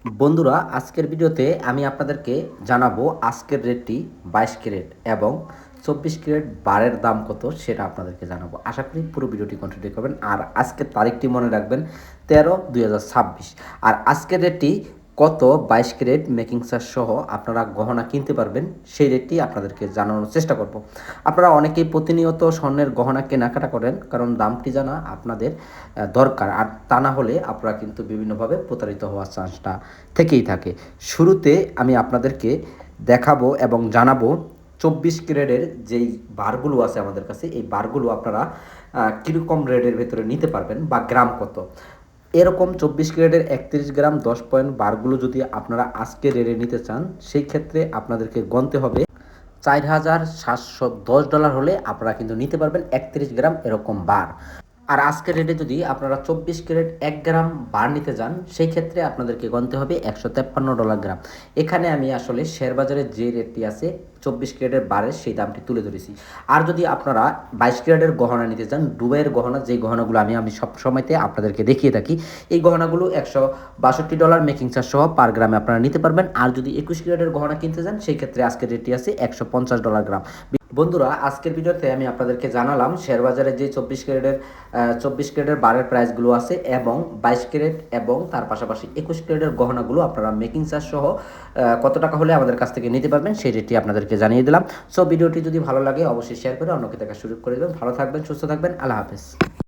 বন্ধুরা, আজকের ভিডিওতে আমি আপনাদেরকে জানাবো আজকের রেটটি 22 ক্যারেট এবং 24 ক্যারেট বারের দাম কত সেটা আপনাদেরকে জানাবো। আশা করি পুরো ভিডিওটি কন্টিনিউ করবেন। আর আজকের তারিখটি মনে রাখবেন 13/2026। আর আজকের রেটটি কত 22 ক্যারেট মেকিং চার্জ সহ আপনারা গহনা কিনতে পারবেন সেই রেটটি আপনাদেরকে জানানোর চেষ্টা করব। আপনারা অনেকেই প্রতিনিয়ত স্বর্ণের গহনা কেনাকাটা করেন, কারণ দামটি জানা আপনাদের দরকার। আর তা না হলে আপনারা কিন্তু বিভিন্নভাবে প্রতারিত হওয়ার চান্সটা থেকেই থাকে। শুরুতে আমি আপনাদেরকে দেখাবো এবং জানাবো 24 ক্যারেটের যেই বারগুলো আছে আমাদের কাছে, এই বারগুলো আপনারা কীরকম রেটের ভেতরে নিতে পারবেন বা গ্রাম কত। এরকম 24 ক্যারেটের 31 গ্রাম 10 পয়েন্ট বারগুলো যদি আপনারা আজকে রেটে নিতে চান, সেই ক্ষেত্রে আপনাদেরকে গণতে হবে $4,710 হলে আপনারা কিন্তু নিতে পারবেন 31 গ্রাম এরকম বার। আর আজকের রেটে যদি আপনারা 24 ক্যারেট 1 গ্রাম বার নিতে যান, সেই ক্ষেত্রে আপনাদেরকে গণতে হবে $153 গ্রাম। এখানে আমি আসলে শেয়ার বাজারে যে রেটটি আছে 24 ক্যারেটের বারের সেই দামটি তুলে ধরেছি। আর যদি আপনারা 22 ক্যারেটের গহনা নিতে চান, দুবাইয়ের গহনা, যেই গহনাগুলো আমি সব সময়তে আপনাদেরকে দেখিয়ে থাকি, এই গহনাগুলো $162 মেকিং চার্জ সহ পার গ্রামে আপনারা নিতে পারবেন। আর যদি 21 ক্যারেটের গহনা কিনতে চান, সেই ক্ষেত্রে আজকের রেটটি আছে $150 গ্রাম। বন্ধুরা, আজকের ভিডিওতে আমি আপনাদেরকে জানালাম শেয়ার বাজারে যে 24 ক্যারেটের বারের প্রাইসগুলো আছে এবং 22 ক্যারেট এবং তার পাশাপাশি 21 ক্যারেটের গহনাগুলো আপনারা মেকিং চার্জ সহ কত টাকা হলে আমাদের কাছ থেকে নিতে পারবেন সেই রেটটি আপনাদেরকে জানিয়ে দিলাম। সো ভিডিওটি যদি ভালো লাগে অবশ্যই শেয়ার করে অন্যকে দেখার সুযোগ করে দেবেন। ভালো থাকবেন, সুস্থ থাকবেন, আল্লাহ হাফেজ।